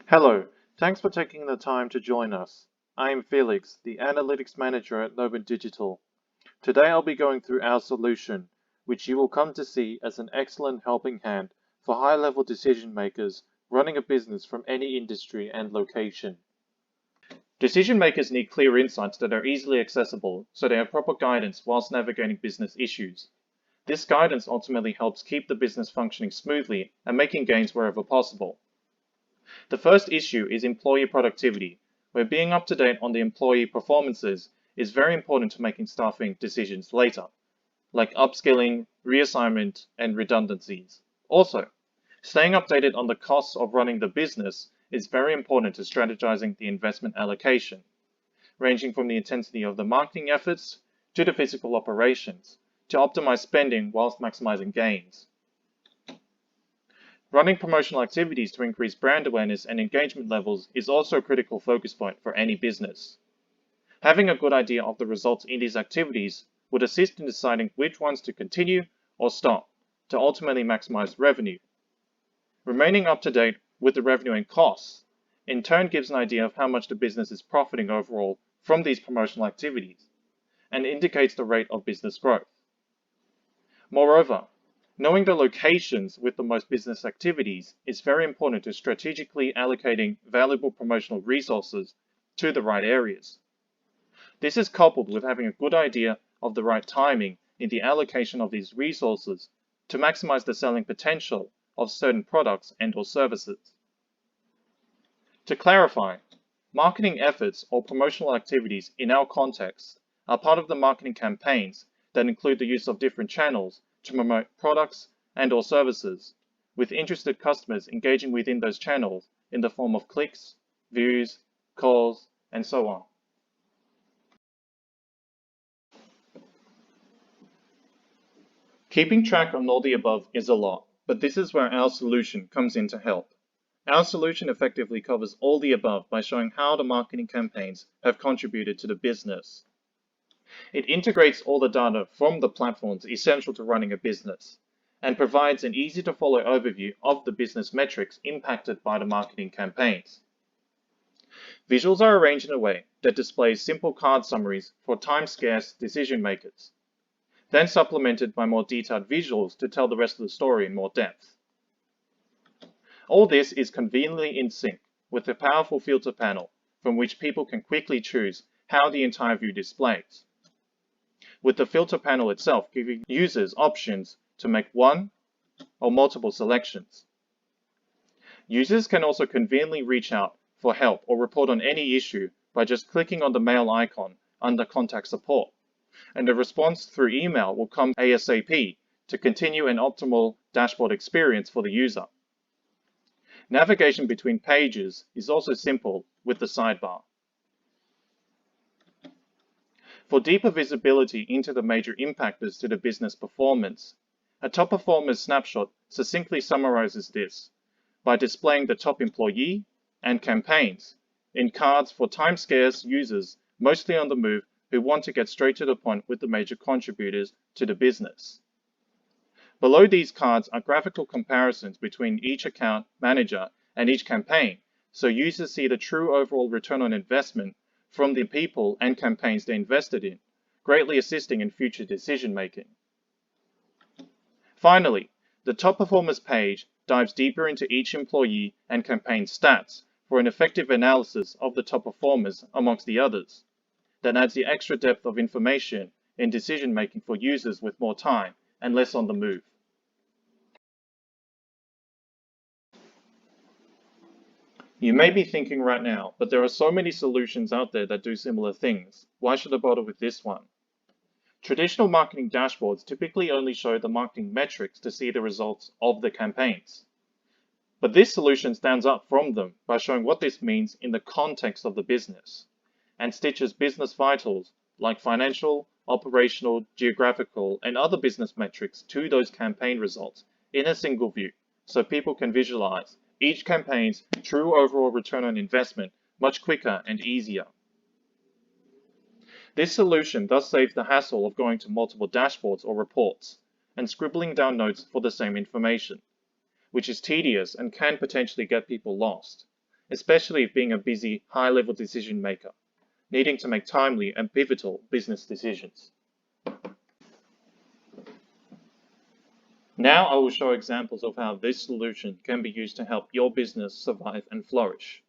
Hello, thanks for taking the time to join us. I am Felix, the Analytics Manager at Novum Digital. Today I'll be going through our solution, which you will come to see as an excellent helping hand for high-level decision makers running a business from any industry and location. Decision makers need clear insights that are easily accessible so they have proper guidance whilst navigating business issues. This guidance ultimately helps keep the business functioning smoothly and making gains wherever possible. The first issue is employee productivity, where being up to date on the employee performances is very important to making staffing decisions later, like upskilling, reassignment, and redundancies. Also, staying updated on the costs of running the business is very important to strategizing the investment allocation, ranging from the intensity of the marketing efforts to the physical operations, to optimize spending whilst maximizing gains. Running promotional activities to increase brand awareness and engagement levels is also a critical focus point for any business. Having a good idea of the results in these activities would assist in deciding which ones to continue or stop to ultimately maximize revenue. Remaining up to date with the revenue and costs in turn gives an idea of how much the business is profiting overall from these promotional activities and indicates the rate of business growth. Moreover, knowing the locations with the most business activities is very important to strategically allocating valuable promotional resources to the right areas. This is coupled with having a good idea of the right timing in the allocation of these resources to maximize the selling potential of certain products and/or services. To clarify, marketing efforts or promotional activities in our context are part of the marketing campaigns that include the use of different channels to promote products and/or services, with interested customers engaging within those channels in the form of clicks, views, calls, and so on. Keeping track on all the above is a lot, but this is where our solution comes in to help. Our solution effectively covers all the above by showing how the marketing campaigns have contributed to the business. It integrates all the data from the platforms essential to running a business and provides an easy-to-follow overview of the business metrics impacted by the marketing campaigns. Visuals are arranged in a way that displays simple card summaries for time-scarce decision makers, then supplemented by more detailed visuals to tell the rest of the story in more depth. All this is conveniently in sync with the powerful filter panel from which people can quickly choose how the entire view displays, with the filter panel itself giving users options to make one or multiple selections. Users can also conveniently reach out for help or report on any issue by just clicking on the mail icon under Contact Support, and a response through email will come ASAP to continue an optimal dashboard experience for the user. Navigation between pages is also simple with the sidebar. For deeper visibility into the major impactors to the business performance, a top performers snapshot succinctly summarizes this by displaying the top employee and campaigns in cards for time-scarce users mostly on the move who want to get straight to the point with the major contributors to the business. Below these cards are graphical comparisons between each account manager and each campaign, so users see the true overall return on investment from the people and campaigns they invested in, greatly assisting in future decision making. Finally, the top performers page dives deeper into each employee and campaign stats for an effective analysis of the top performers amongst the others. That adds the extra depth of information in decision making for users with more time and less on the move. You may be thinking right now, but there are so many solutions out there that do similar things. Why should I bother with this one? Traditional marketing dashboards typically only show the marketing metrics to see the results of the campaigns. But this solution stands out from them by showing what this means in the context of the business and stitches business vitals like financial, operational, geographical, and other business metrics to those campaign results in a single view so people can visualize each campaign's true overall return on investment much quicker and easier. This solution thus saves the hassle of going to multiple dashboards or reports and scribbling down notes for the same information, which is tedious and can potentially get people lost. especially if being a busy, high-level decision maker, needing to make timely and pivotal business decisions. Now I will show examples of how this solution can be used to help your business survive and flourish.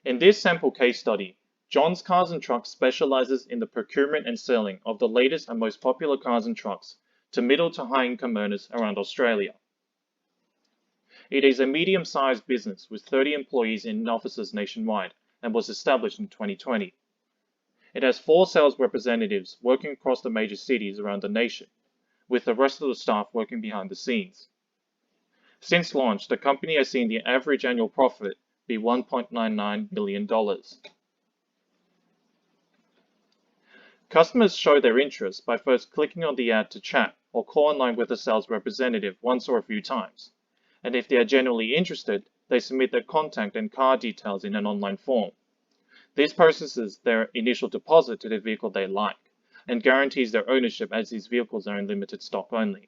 In this sample case study, John's Cars and Trucks specializes in the procurement and selling of the latest and most popular cars and trucks to middle to high income earners around Australia. It is a medium-sized business with 30 employees in offices nationwide and was established in 2020. It has 4 sales representatives working across the major cities around the nation, with the rest of the staff working behind the scenes. Since launch, the company has seen the average annual profit be $1.99 million. Customers show their interest by first clicking on the ad to chat or call online with a sales representative once or a few times, and if they are genuinely interested, they submit their contact and car details in an online form. This processes their initial deposit to the vehicle they like, and guarantees their ownership as these vehicles are in limited stock only.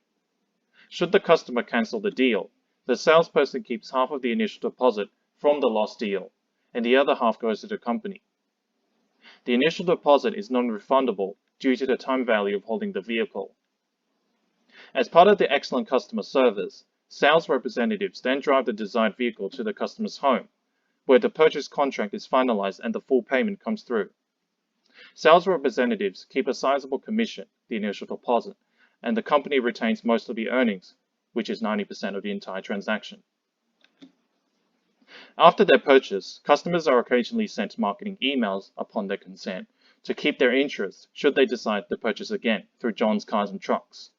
Should the customer cancel the deal, the salesperson keeps half of the initial deposit from the lost deal, and the other half goes to the company. The initial deposit is non-refundable due to the time value of holding the vehicle. As part of the excellent customer service, sales representatives then drive the desired vehicle to the customer's home, where the purchase contract is finalized and the full payment comes through. Sales representatives keep a sizable commission, the initial deposit, and the company retains most of the earnings, which is 90% of the entire transaction. After their purchase, customers are occasionally sent marketing emails upon their consent to keep their interest should they decide to purchase again through John's Cars and Trucks.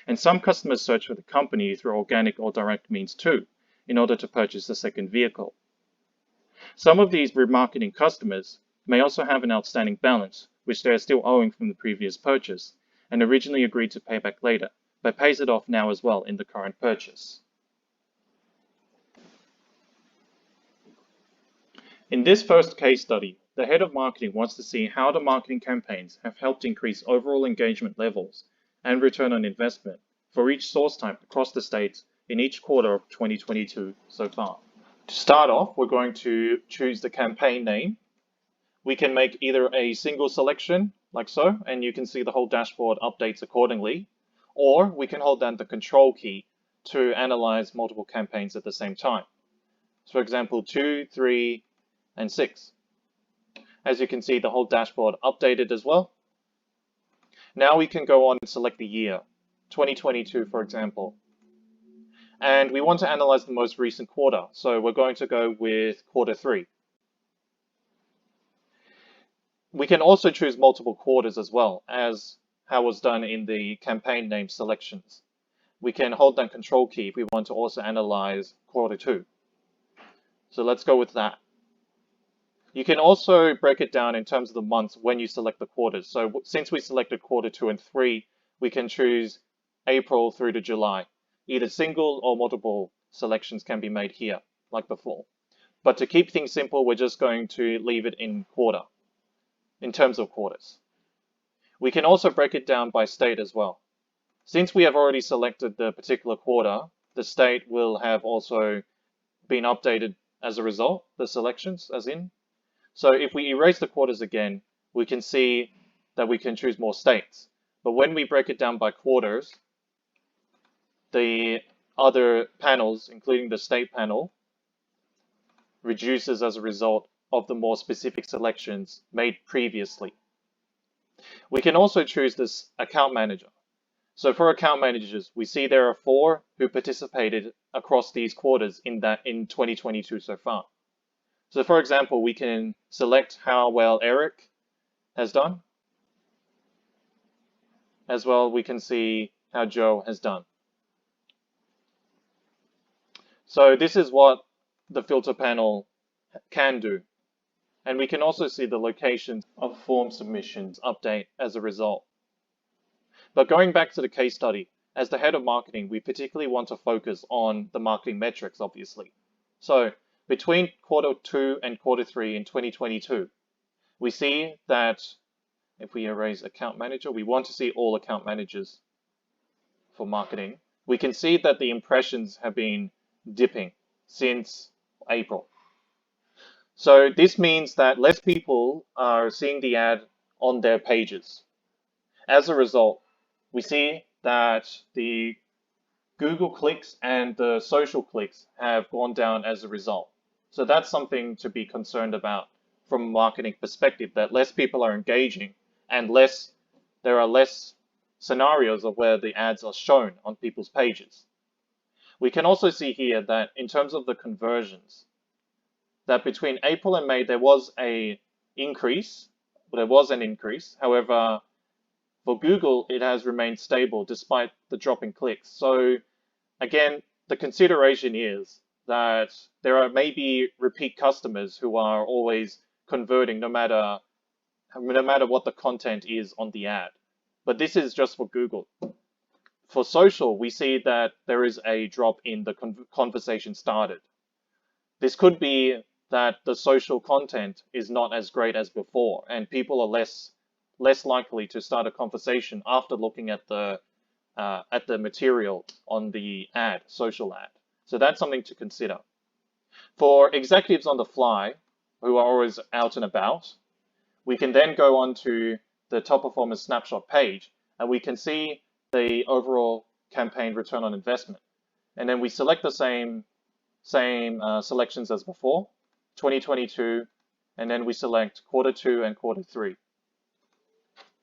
And some customers search for the company through organic or direct means too, in order to purchase a second vehicle. Some of these remarketing customers may also have an outstanding balance, which they are still owing from the previous purchase, and originally agreed to pay back later, but pays it off now as well in the current purchase. In this first case study, the head of marketing wants to see how the marketing campaigns have helped increase overall engagement levels and return on investment for each source type across the states in each quarter of 2022 so far. To start off, we're going to choose the campaign name. We can make either a single selection, like so, and you can see the whole dashboard updates accordingly, or we can hold down the control key to analyze multiple campaigns at the same time. So for example, 2, 3, and 6. As you can see, the whole dashboard updated as well. Now we can go on and select the year, 2022 for example. And we want to analyze the most recent quarter, so we're going to go with quarter 3. We can also choose multiple quarters as well, as how was done in the campaign name selections. We can hold down control key if we want to also analyze quarter 2. So let's go with that. You can also break it down in terms of the months when you select the quarters. So since we selected quarter 2 and 3, we can choose April through to July. Either single or multiple selections can be made here, like before. But to keep things simple, we're just going to leave it in quarter, in terms of quarters. We can also break it down by state as well. Since we have already selected the particular quarter, the state will have also been updated as a result, the selections as in. So if we erase the quarters again, we can see that we can choose more states. But when we break it down by quarters, the other panels, including the state panel, reduces as a result of the more specific selections made previously. We can also choose this account manager. So for account managers, we see there are 4 who participated across these quarters in 2022 so far. So for example, we can select how well Eric has done. As well, we can see how Joe has done. So this is what the filter panel can do. And we can also see the locations of form submissions update as a result. But going back to the case study, as the head of marketing, we particularly want to focus on the marketing metrics, obviously. So between quarter 2 and quarter 3 in 2022, we see that if we erase account manager, we want to see all account managers for marketing. We can see that the impressions have been dipping since April. So this means that less people are seeing the ad on their pages. As a result, we see that the Google clicks and the social clicks have gone down as a result. So that's something to be concerned about from a marketing perspective, that less people are engaging and there are less scenarios of where the ads are shown on people's pages. We can also see here that in terms of the conversions, that between April and May there was an increase. However, for Google, it has remained stable despite the drop in clicks. So again, the consideration is that there are maybe repeat customers who are always converting no matter what the content is on the ad. But this is just for Google. For social, we see that there is a drop in the conversation started. This could be that the social content is not as great as before, and people are less likely to start a conversation after looking at the material on the ad, social ad. So that's something to consider. For executives on the fly, who are always out and about, we can then go on to the top performance snapshot page, and we can see the overall campaign return on investment. And then we select the same selections as before, 2022, and then we select Q2 and Q3.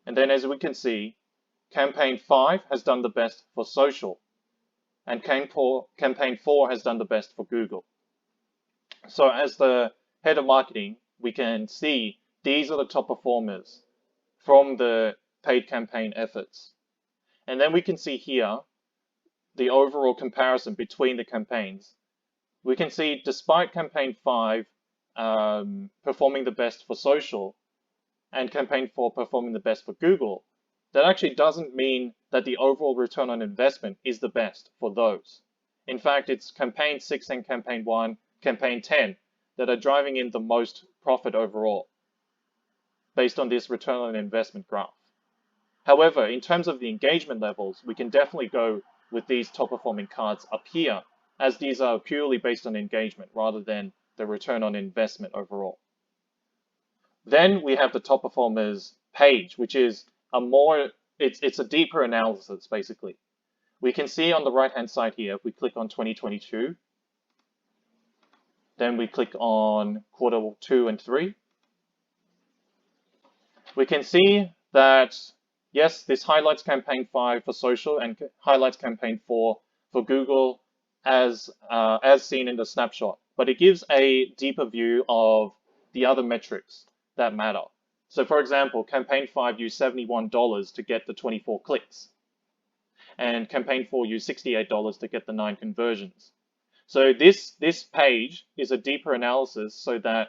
And then as we can see, Campaign 5 has done the best for social, and Campaign 4 has done the best for Google. So as the head of marketing, we can see these are the top performers from the paid campaign efforts. And then we can see here the overall comparison between the campaigns. We can see despite Campaign 5 performing the best for social and Campaign 4 performing the best for Google, that actually doesn't mean that the overall return on investment is the best for those. In fact, it's Campaign 6 and Campaign 1, Campaign 10 that are driving in the most profit overall based on this return on investment graph. However, in terms of the engagement levels, we can definitely go with these top performing cards up here, as these are purely based on engagement rather than the return on investment overall. Then we have the top performers page, which is it's a deeper analysis basically. We can see on the right hand side here, if we click on 2022, then we click on Q2 and 3, we can see that yes, this highlights Campaign 5 for social and highlights Campaign 4 for Google as seen in the snapshot, but it gives a deeper view of the other metrics that matter. So for example, Campaign 5 used $71 to get the 24 clicks, and Campaign 4 used $68 to get the 9 conversions. So this page is a deeper analysis so that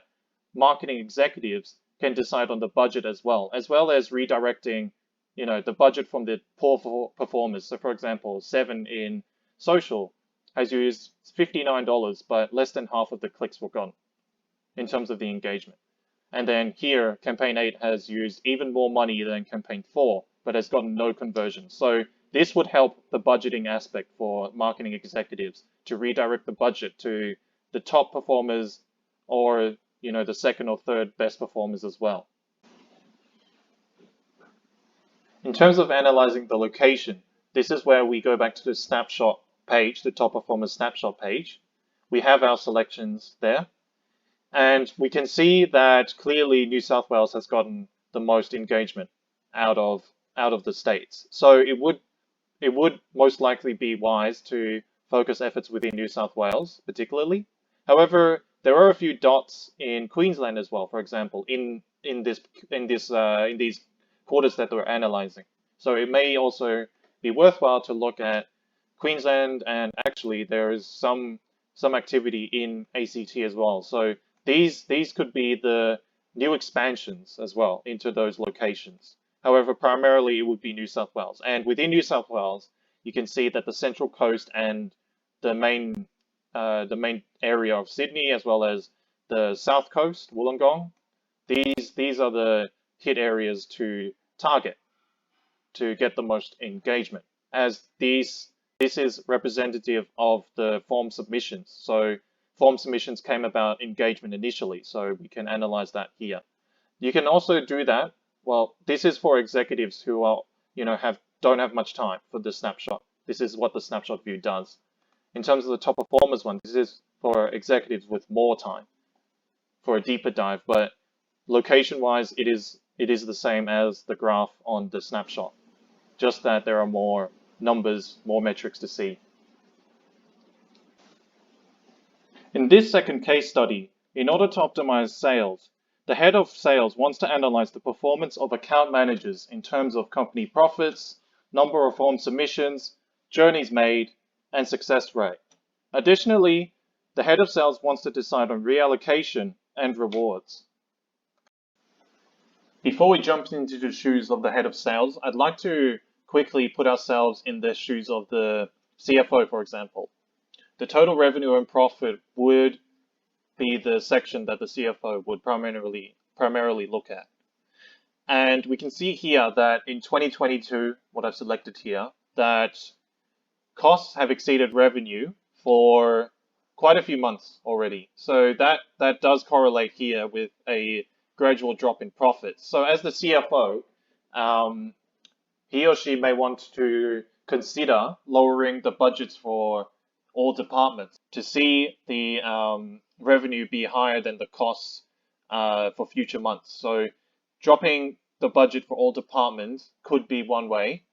marketing executives can decide on the budget as well as redirecting, the budget from the poor performers. So for example, 7 in social has used $59, but less than half of the clicks were gone in terms of the engagement. And then here, Campaign 8 has used even more money than Campaign 4, but has gotten no conversion. So this would help the budgeting aspect for marketing executives to redirect the budget to the top performers or, the second or third best performers as well. In terms of analyzing the location, this is where we go back to the snapshot page, the top performance snapshot page. We have our selections there. And we can see that clearly New South Wales has gotten the most engagement out of the states. So it would most likely be wise to focus efforts within New South Wales, particularly. However, there are a few dots in Queensland as well, for example, in these quarters that we're analyzing. So it may also be worthwhile to look at Queensland, and actually there is some activity in ACT as well. So these could be the new expansions as well into those locations. However, primarily it would be New South Wales. And within New South Wales, you can see that the Central Coast and the main area of Sydney, as well as the South Coast, Wollongong, these are the hit areas to target to get the most engagement, as this is representative of the form submissions. So form submissions came about engagement initially. So we can analyze that here. You can also do that. Well, this is for executives who are, don't have much time for the snapshot. This is what the snapshot view does. In terms of the top performers one, this is for executives with more time for a deeper dive, but location-wise, it is the same as the graph on the snapshot, just that there are more numbers, more metrics to see. In this second case study, in order to optimize sales, the head of sales wants to analyze the performance of account managers in terms of company profits, number of form submissions, journeys made, and success rate. Additionally, the head of sales wants to decide on reallocation and rewards. Before we jump into the shoes of the head of sales, I'd like to quickly put ourselves in the shoes of the CFO, for example. The total revenue and profit would be the section that the CFO would primarily look at. And we can see here that in 2022, what I've selected here, that costs have exceeded revenue for quite a few months already. So that does correlate here with a gradual drop in profits. So as the CFO, he or she may want to consider lowering the budgets for all departments to see the revenue be higher than the costs for future months. So dropping the budget for all departments could be one way,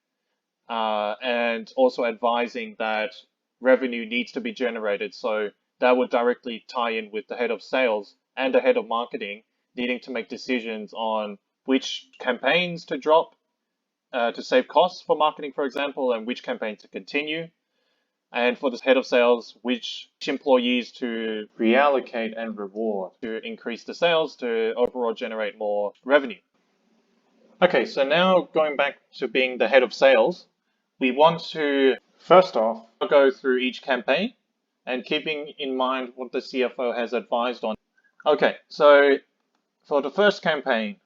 and also advising that revenue needs to be generated. So that would directly tie in with the head of sales and the head of marketing needing to make decisions on which campaigns to drop to save costs for marketing, for example, and which campaigns to continue. And for the head of sales, which employees to reallocate and reward to increase the sales to overall generate more revenue. Okay, so now going back to being the head of sales, we want to, first off, go through each campaign and keeping in mind what the CFO has advised on. Okay, so for the first campaign,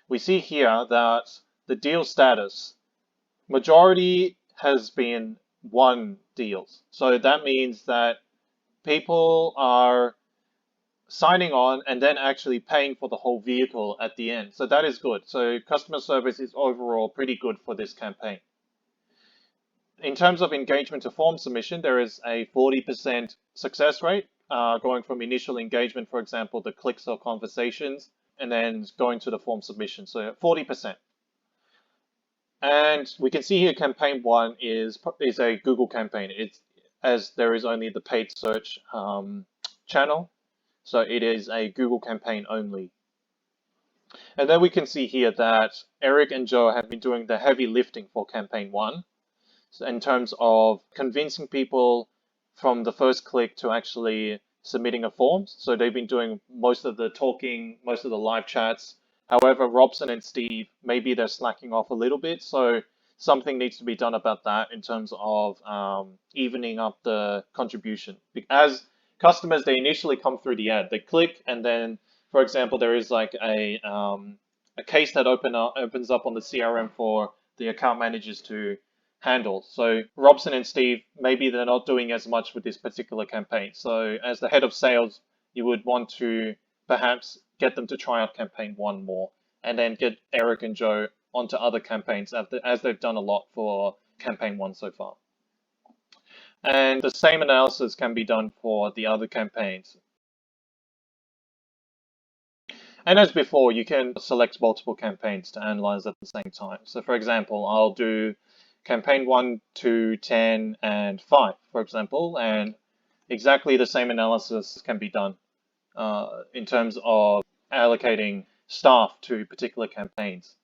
we see here that the deal status, majority has been won deals. So that means that people are signing on and then actually paying for the whole vehicle at the end. So that is good. So customer service is overall pretty good for this campaign. In terms of engagement to form submission, there is a 40% success rate going from initial engagement, for example, the clicks or conversations, and then going to the form submission. So 40%. And we can see here campaign one is a Google campaign. It's as there is only the paid search channel. So it is a Google campaign only. And then we can see here that Eric and Joe have been doing the heavy lifting for campaign one. So in terms of convincing people from the first click to actually submitting a form. So they've been doing most of the talking, most of the live chats. However, Robson and Steve, maybe they're slacking off a little bit. So something needs to be done about that in terms of evening up the contribution. As customers, they initially come through the ad, they click, and then, for example, there is like a case that opens up on the CRM for the account managers to handle. So Robson and Steve, maybe they're not doing as much with this particular campaign. So as the head of sales, you would want to perhaps get them to try out campaign one more, and then get Eric and Joe onto other campaigns as they've done a lot for campaign one so far. And the same analysis can be done for the other campaigns. And as before, you can select multiple campaigns to analyze at the same time. So for example, I'll do campaign 1, 2, 10, and 5, for example, and exactly the same analysis can be done in terms of allocating staff to particular campaigns.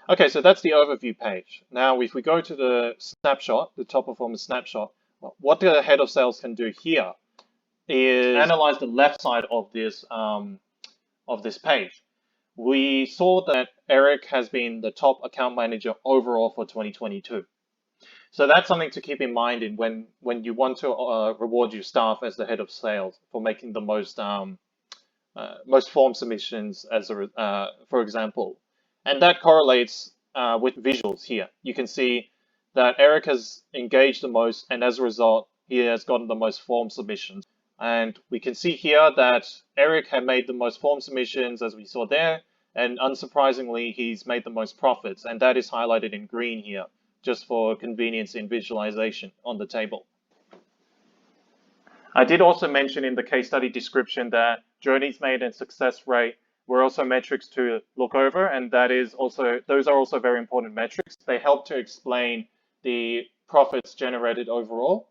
Okay, so that's the overview page. Now, if we go to the snapshot, the top performance snapshot, what the head of sales can do here is analyze the left side of this page. We saw that Eric has been the top account manager overall for 2022. So that's something to keep in mind when you want to reward your staff as the head of sales for making the most form submissions, for example. And that correlates with visuals here. You can see that Eric has engaged the most, and as a result, he has gotten the most form submissions. And we can see here that Eric had made the most form submissions, as we saw there, and unsurprisingly, he's made the most profits, and that is highlighted in green here, just for convenience in visualization on the table. I did also mention in the case study description that journeys made and success rate were also metrics to look over, and those are also very important metrics. They help to explain the profits generated overall.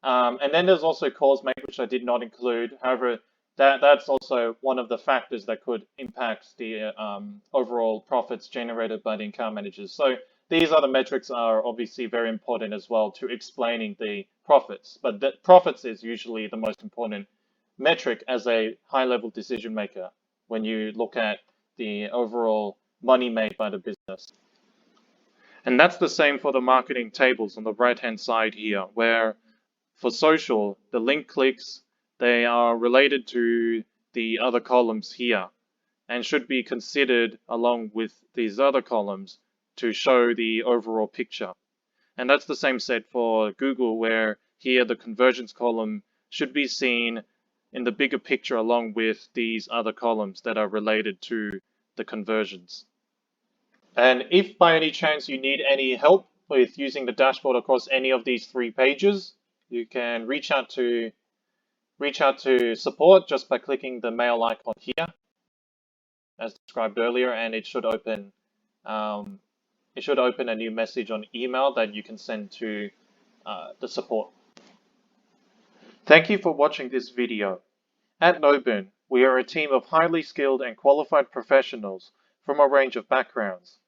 And then there's also calls made, which I did not include. However, that's also one of the factors that could impact the overall profits generated by the account managers. So these other metrics are obviously very important as well to explaining the profits. But the profits is usually the most important metric as a high-level decision maker when you look at the overall money made by the business. And that's the same for the marketing tables on the right-hand side here, where for social, the link clicks, they are related to the other columns here and should be considered along with these other columns to show the overall picture. And that's the same set for Google, where here the conversions column should be seen in the bigger picture along with these other columns that are related to the conversions. And if by any chance you need any help with using the dashboard across any of these 3 pages, you can reach out to support just by clicking the mail icon here, as described earlier, and it should open a new message on email that you can send to the support. Thank you for watching this video. At Noburn, we are a team of highly skilled and qualified professionals from a range of backgrounds,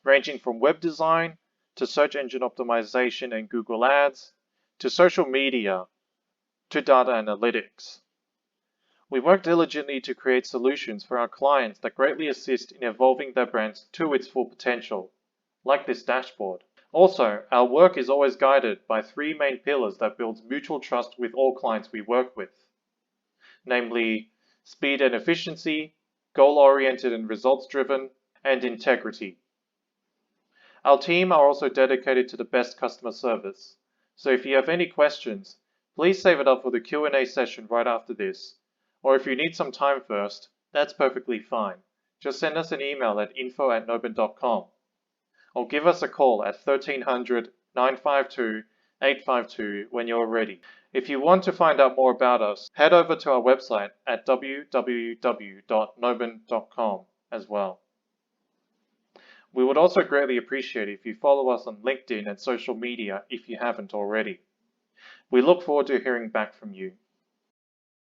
ranging from web design to search engine optimization and Google Ads, to social media, to data analytics. We work diligently to create solutions for our clients that greatly assist in evolving their brands to its full potential, like this dashboard. Also, our work is always guided by 3 main pillars that builds mutual trust with all clients we work with, namely speed and efficiency, goal-oriented and results-driven, and integrity. Our team are also dedicated to the best customer service, so if you have any questions, please save it up for the Q&A session right after this, or if you need some time first, that's perfectly fine. Just send us an email at info@noburn.com, or give us a call at 1300 952 852 when you're ready. If you want to find out more about us, head over to our website at www.noburn.com as well. We would also greatly appreciate it if you follow us on LinkedIn and social media if you haven't already. We look forward to hearing back from you.